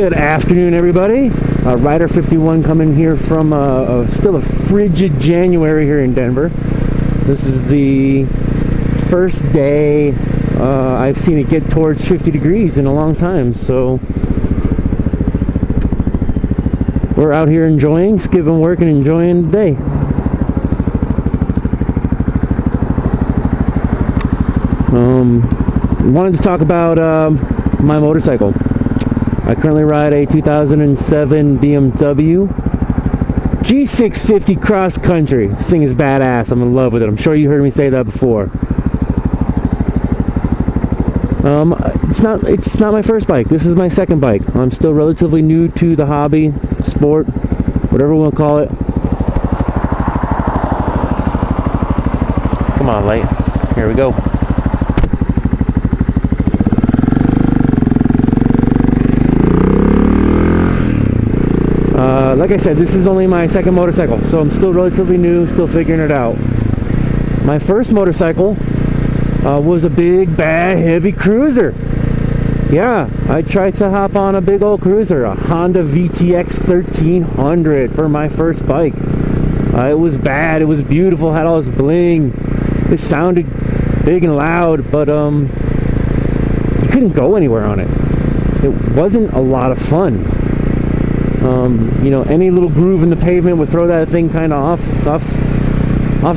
Good afternoon, everybody. Ryder 51 coming here from still a frigid January here in Denver. This is the first day I've seen it get towards 50 degrees in a long time, so we're out here enjoying, skipping work and enjoying the day. Wanted to talk about my motorcycle. I currently ride a 2007 BMW G650 cross country. This thing is badass. I'm in love with it. I'm sure you heard me say that before. It's not my first bike. This is my second bike. I'm still relatively new to the hobby, sport, whatever we want to call it. Come on, light. Here we go. Like I said, this is only my second motorcycle, so I'm still relatively new, still figuring it out. My first motorcycle was a big, bad, heavy cruiser. Yeah, I tried to hop on a big old cruiser, a Honda VTX 1300 for my first bike. It was bad, it was beautiful, had all this bling. It sounded big and loud, but you couldn't go anywhere on it. It wasn't a lot of fun. You know, any little groove in the pavement would throw that thing kind of off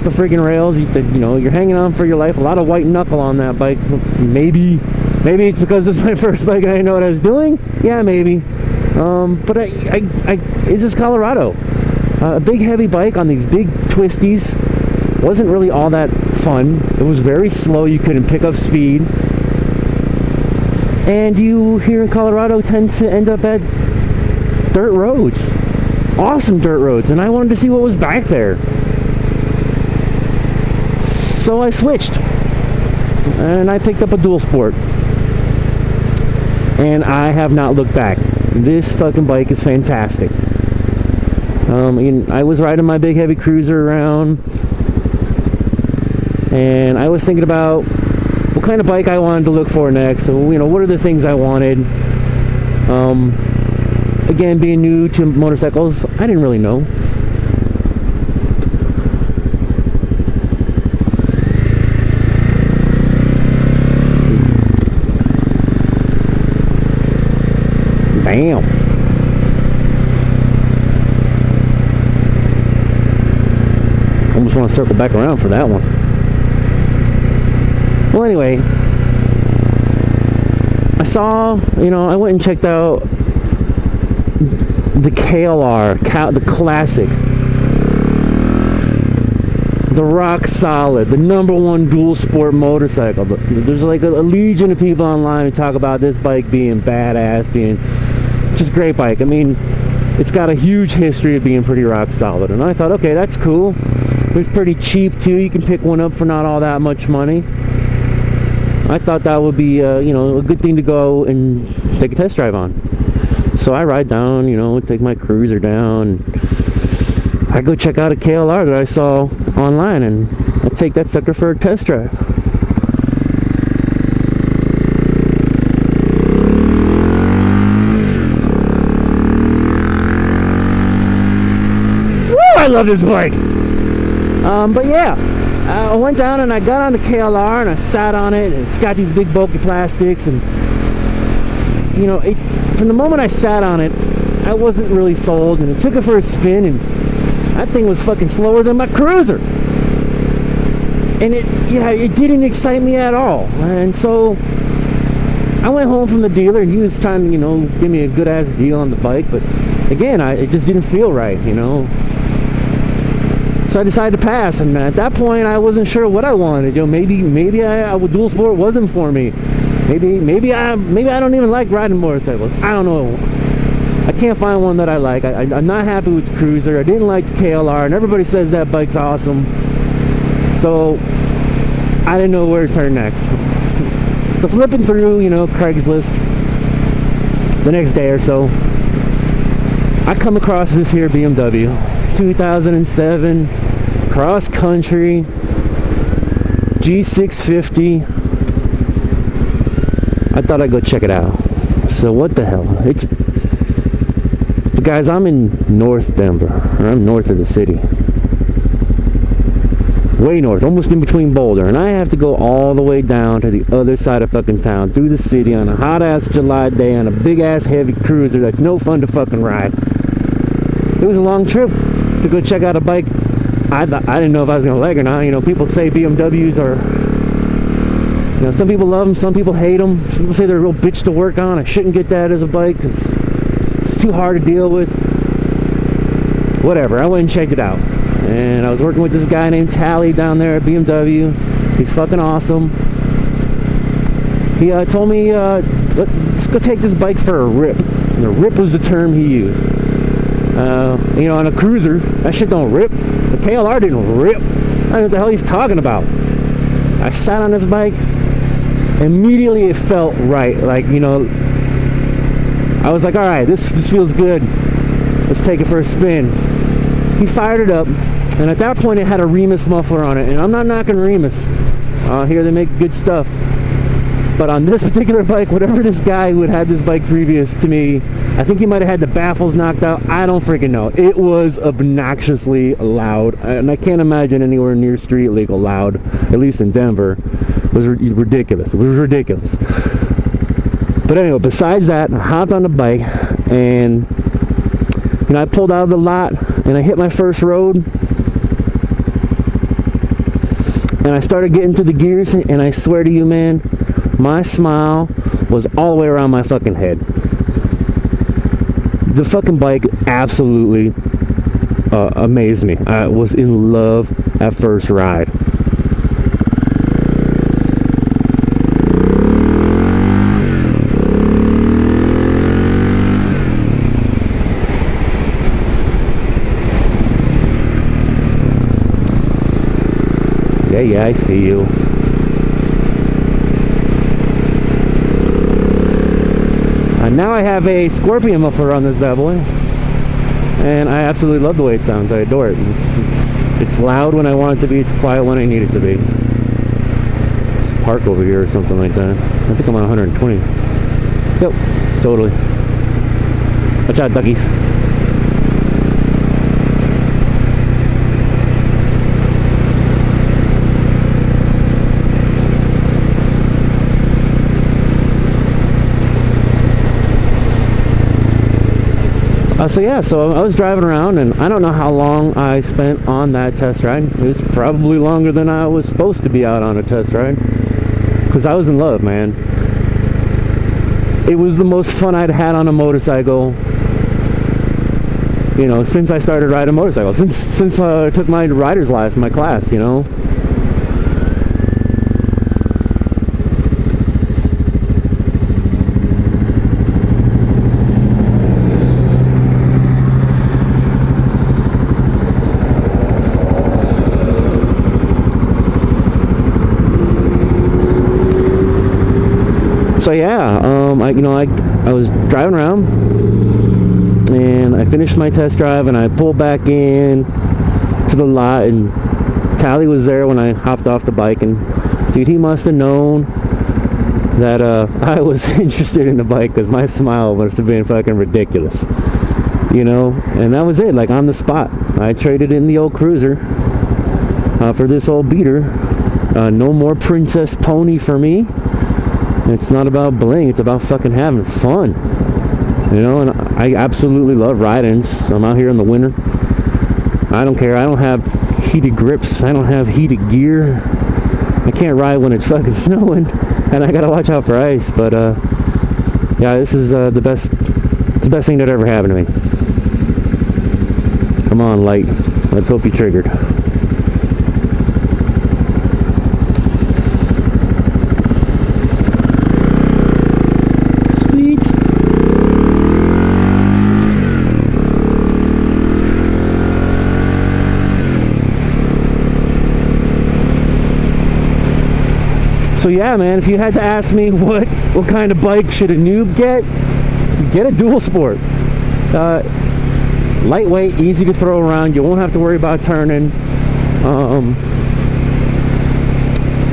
the friggin' rails. You know, you're hanging on for your life. A lot of white knuckle on that bike. Maybe it's because it's my first bike and I didn't know what I was doing. Yeah, maybe. But it's just Colorado. A big heavy bike on these big twisties wasn't really all that fun. It was very slow. You couldn't pick up speed. And you here in Colorado tend to end up at dirt roads, awesome dirt roads, and I wanted to see what was back there, so I switched and I picked up a Duel Sport, and I have not looked back. This fucking bike is fantastic. I was riding my big heavy cruiser around, and I was thinking about what kind of bike I wanted to look for next. So, you know, what are the things I wanted? Again, being new to motorcycles, I didn't really know. Damn. Almost want to circle back around for that one. Well, anyway, I saw, I went and checked out the KLR, the classic, the rock solid, the #1 Duel Sport motorcycle. There's like a legion of people online who talk about this bike being badass, being just a great bike. I mean, it's got a huge history of being pretty rock solid, and I thought, okay, that's cool. It's pretty cheap too. You can pick one up for not all that much money. I thought that would be a good thing to go and take a test drive on. So I ride down, take my cruiser down. I go check out a KLR that I saw online, and I take that sucker for a test drive. Woo! I love this bike. But yeah, I went down and I got on the KLR and I sat on it. And it's got these big bulky plastics, and from the moment I sat on it, I wasn't really sold, and it took it for a spin, and that thing was fucking slower than my cruiser. And it didn't excite me at all. And so I went home from the dealer, and he was trying to, give me a good ass deal on the bike, but again, it just didn't feel right, So I decided to pass, and at that point, I wasn't sure what I wanted. Maybe Duel Sport wasn't for me. Maybe I don't even like riding motorcycles. I don't know. I can't find one that I like. I'm not happy with the cruiser. I didn't like the KLR, and everybody says that bike's awesome. So I didn't know where to turn next. So flipping through, Craigslist the next day or so, I come across this here BMW 2007 cross country G650. I thought I'd go check it out. So what the hell? But guys, I'm in North Denver, or I'm north of the city. Way north, almost in between Boulder. And I have to go all the way down to the other side of fucking town, through the city, on a hot-ass July day, on a big-ass heavy cruiser that's no fun to fucking ride. It was a long trip to go check out a bike I didn't know if I was gonna like or not. You know, people say BMWs are, you know, some people love them, some people hate them. Some people say they're a real bitch to work on. I shouldn't get that as a bike because it's too hard to deal with. Whatever, I went and checked it out. And I was working with this guy named Tally down there at BMW. He's fucking awesome. He told me, let's go take this bike for a rip. And the rip was the term he used. You know, on a cruiser, that shit don't rip. The KLR didn't rip. I don't know what the hell he's talking about. I sat on this bike. Immediately it felt right. Like, you know, I was like, all right, this feels good. Let's take it for a spin. He fired it up, and at that point it had a Remus muffler on it. And I'm not knocking Remus. Here they make good stuff. But on this particular bike, whatever this guy who had this bike previous to me, I think he might have had the baffles knocked out. I don't freaking know. It was obnoxiously loud, and I can't imagine anywhere near street legal loud, at least in Denver. It was ridiculous. It was ridiculous. But anyway, besides that, I hopped on the bike, and you know, I pulled out of the lot, and I hit my first road, and I started getting through the gears, and I swear to you, man, my smile was all the way around my fucking head. The fucking bike absolutely amazed me. I was in love at first ride. Yeah, I see you. Now I have a Scorpion muffler on this bad boy, and I absolutely love the way it sounds. I adore it. It's loud when I want it to be. It's quiet when I need it to be. Let's park over here or something like that. I think I'm on 120. Yep, totally. Watch out, duckies. So I was driving around, and I don't know how long I spent on that test ride. It was probably longer than I was supposed to be out on a test ride, because I was in love, man. It was the most fun I'd had on a motorcycle, you know, since I started riding motorcycles, since I took my rider's license, my class, you know. So yeah, I was driving around, and I finished my test drive, and I pulled back in to the lot, and Tally was there when I hopped off the bike, and dude, he must have known that I was interested in the bike, because my smile must have been fucking ridiculous, you know. And that was it, like on the spot. I traded in the old cruiser for this old beater. No more Princess Pony for me. It's not about bling, it's about fucking having fun, you know. And I absolutely love riding. I'm out here in the winter. I don't care. I don't have heated grips. I don't have heated gear. I can't ride when it's fucking snowing, and I gotta watch out for ice. But yeah, this is the best thing that ever happened to me. Come on, light. Let's hope you triggered. So yeah, man, if you had to ask me what kind of bike should a noob get a Dual Sport. Lightweight, easy to throw around. You won't have to worry about turning.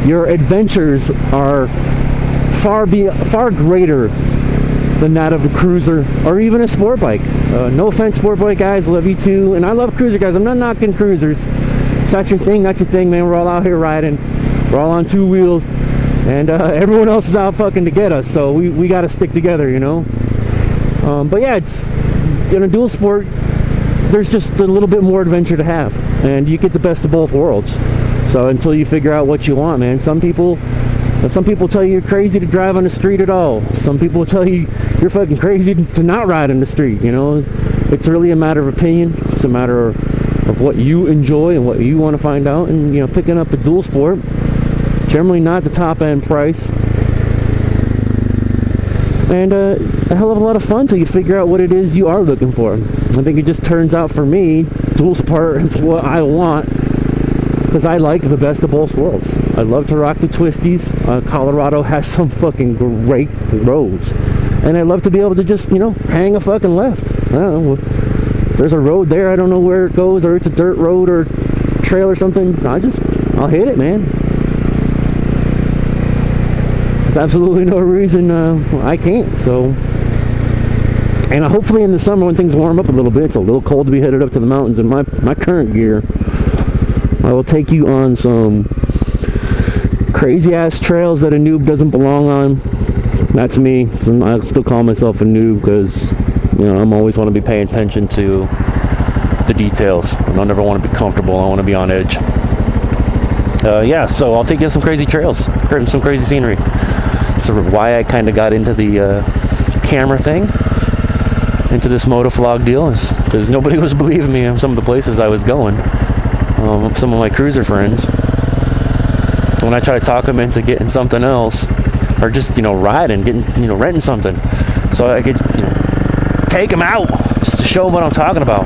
Your adventures are far greater than that of the cruiser or even a sport bike. No offense, sport bike guys, love you too, and I love cruiser guys. I'm not knocking cruisers. If that's your thing, that's your thing, man. We're all out here riding. We're all on two wheels, and everyone else is out fucking to get us. So we got to stick together, you know. But yeah, it's in a dual sport. There's just a little bit more adventure to have, and you get the best of both worlds. So until you figure out what you want, man. Some people tell you you're crazy to drive on the street at all. Some people tell you you're fucking crazy to not ride on the street, you know. It's really a matter of opinion. It's a matter of what you enjoy and what you want to find out. And, you know, picking up a dual sport, generally not the top end price, and a hell of a lot of fun till you figure out what it is you are looking for. I think it just turns out for me, dual sport is what I want, because I like the best of both worlds. I love to rock the twisties. Colorado has some fucking great roads, and I love to be able to just, you know, hang a fucking left. I don't know, if there's a road there, I don't know where it goes, or it's a dirt road or trail or something, I'll hit it, man. There's absolutely no reason I can't. So, and hopefully in the summer when things warm up a little bit, it's a little cold to be headed up to the mountains in my current gear, I will take you on some crazy ass trails that a noob doesn't belong on. That's me. I still call myself a noob because, you know, I'm always want to be paying attention to the details. I don't ever want to be comfortable. I want to be on edge. Yeah, so I'll take you on some crazy trails, some crazy scenery. That's why I kind of got into the camera thing, into this motovlog deal, is because nobody was believing me on some of the places I was going. Some of my cruiser friends, when I try to talk them into getting something else, or just, you know, riding, getting, you know, renting something, so I could, you know, take them out just to show them what I'm talking about.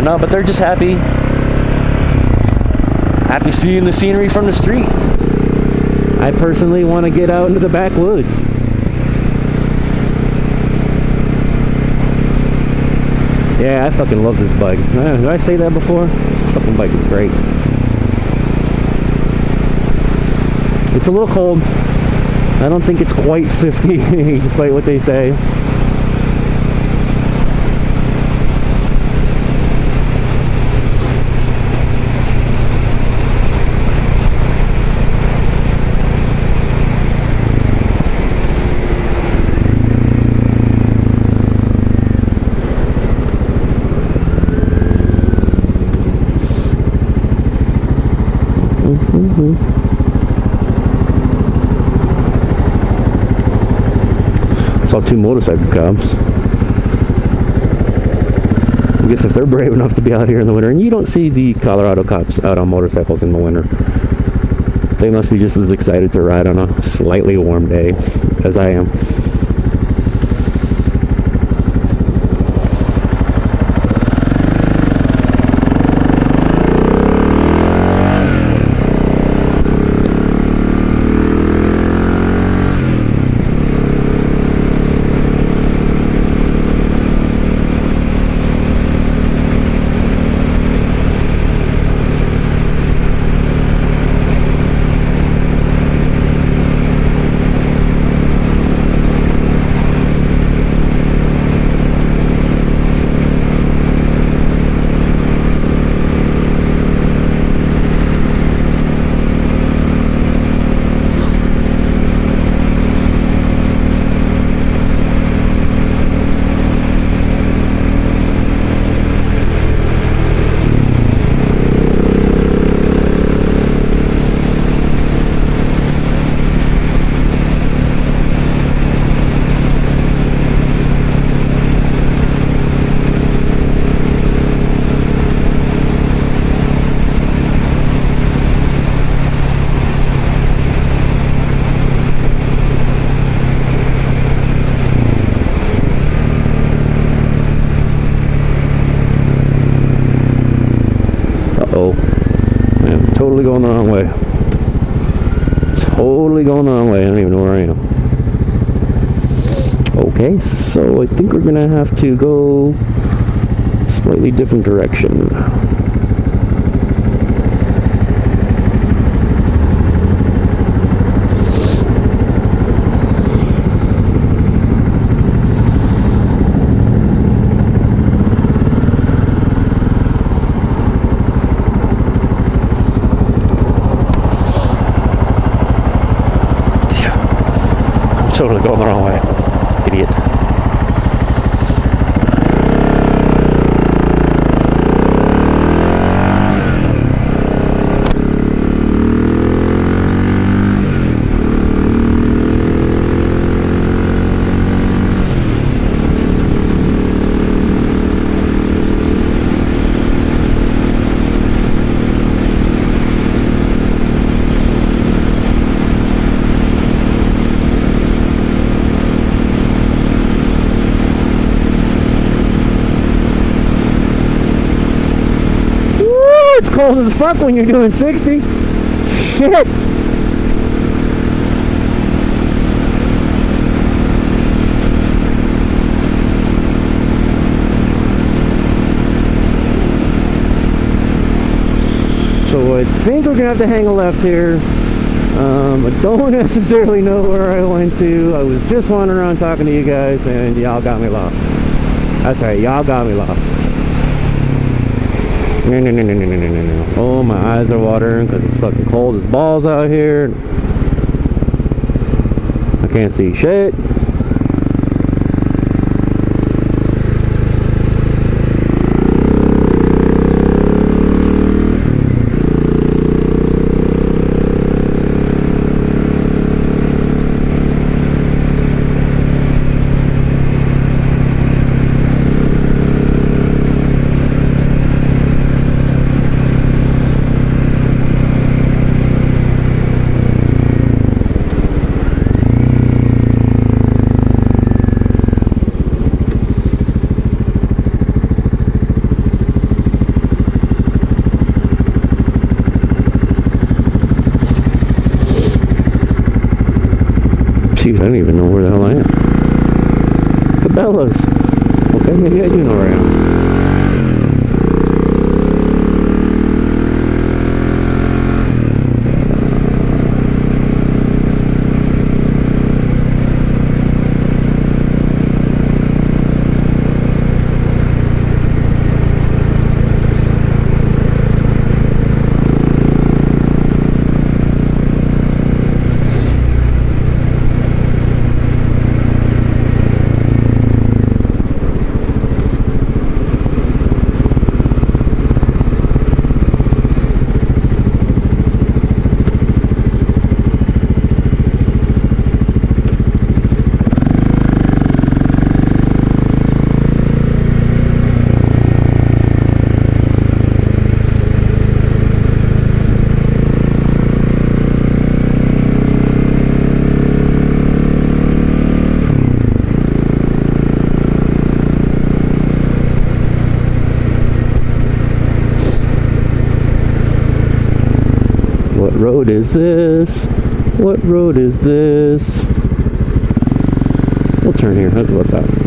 No, but they're just happy seeing the scenery from the street. I personally want to get out into the backwoods. Yeah, I fucking love this bike. Did I say that before? This fucking bike is great. It's a little cold. I don't think it's quite 50, despite what they say. Saw two motorcycle cops. I guess if they're brave enough to be out here in the winter, and you don't see the Colorado cops out on motorcycles in the winter, they must be just as excited to ride on a slightly warm day as I am. Totally going the wrong way. Totally going the wrong way. I don't even know where I am. Okay, so I think we're gonna have to go a slightly different direction. was going the wrong way. Idiot. It's cold as fuck when you're doing 60. Shit. So I think we're gonna have to hang a left here. I don't necessarily know where I went to. I was just wandering around talking to you guys, and y'all got me lost. That's right, y'all got me lost. No. Oh, my eyes are watering because it's fucking cold as balls out here. I can't see shit. I don't even know where the hell I am. Cabela's. Okay, maybe I do know where I am. What road is this? What road is this? We'll turn here. How's about that?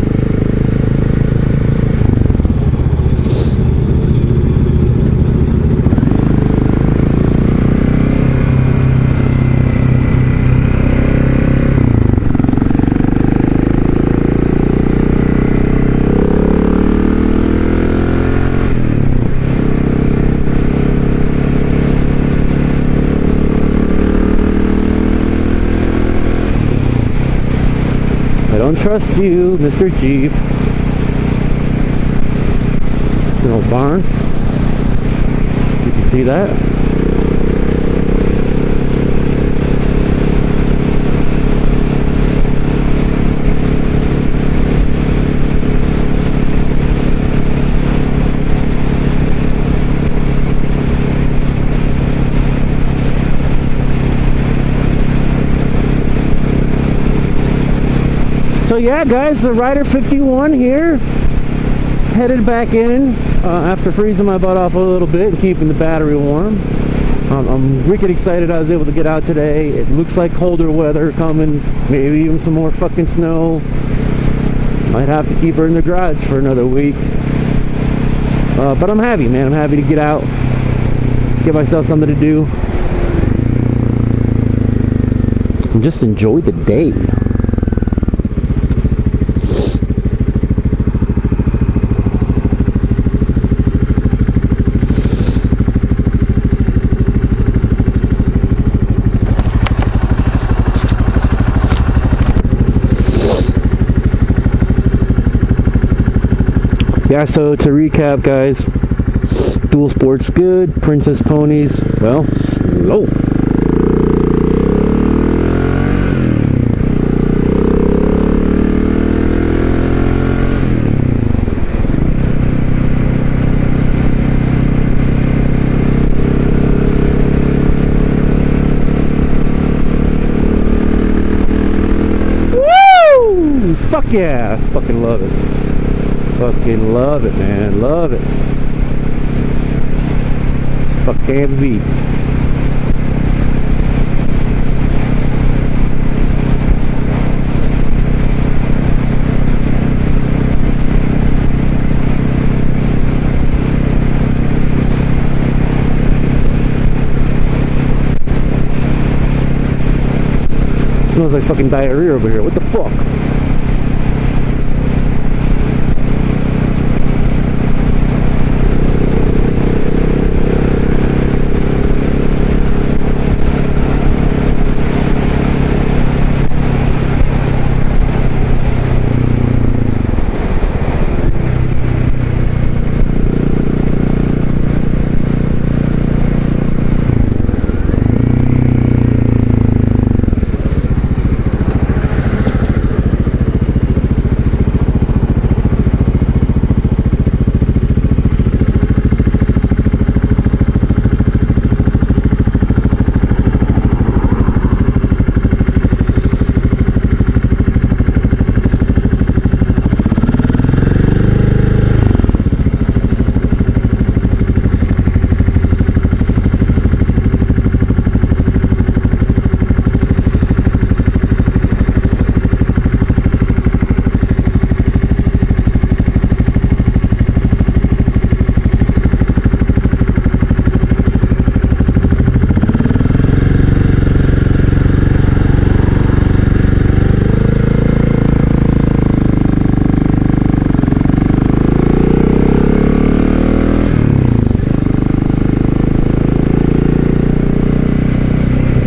I don't trust you, Mr. Jeep. It's an old barn. You can see that. So yeah, guys, the Ryder 51 here, headed back in after freezing my butt off a little bit and keeping the battery warm. I'm wicked excited I was able to get out today. It looks like colder weather coming, maybe even some more fucking snow. Might have to keep her in the garage for another week. But I'm happy, man. I'm happy to get out, get myself something to do, and just enjoy the day. Yeah, so to recap, guys, Duel Sports good, Princess Ponies, well, slow. Woo! Fuck yeah! Fucking love it. Fucking love it, man. Love it. It's fucking beat. Smells like fucking diarrhea over here. What the fuck?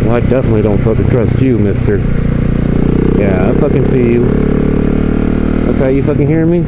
I definitely don't fucking trust you, mister. Yeah, I fucking see you. That's how you fucking hear me?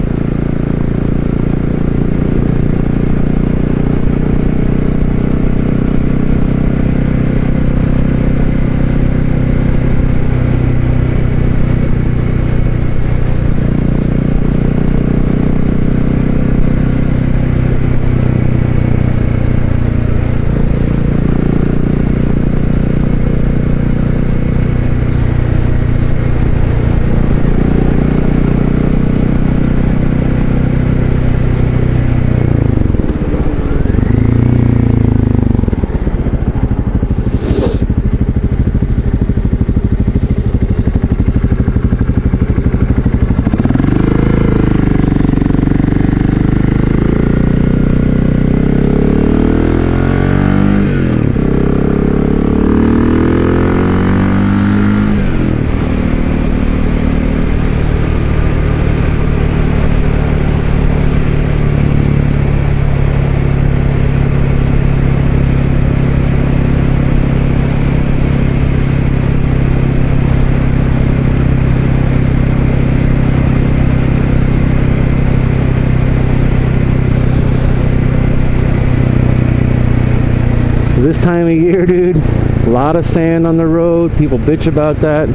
So this time of year, dude, a lot of sand on the road. People bitch about that.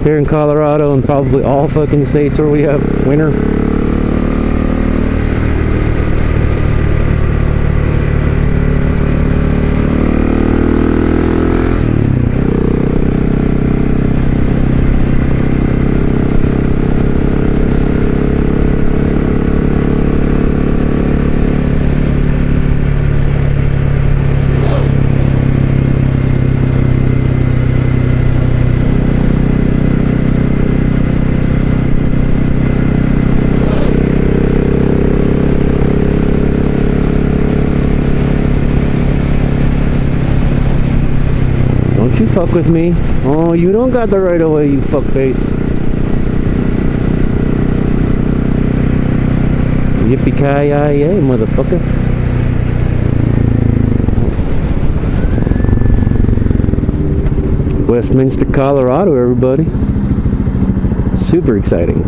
Here in Colorado and probably all fucking states where we have winter. Don't you fuck with me. Oh, you don't got the right of way, you fuckface. Yippee-ki-yay, motherfucker. Westminster, Colorado, everybody. Super exciting.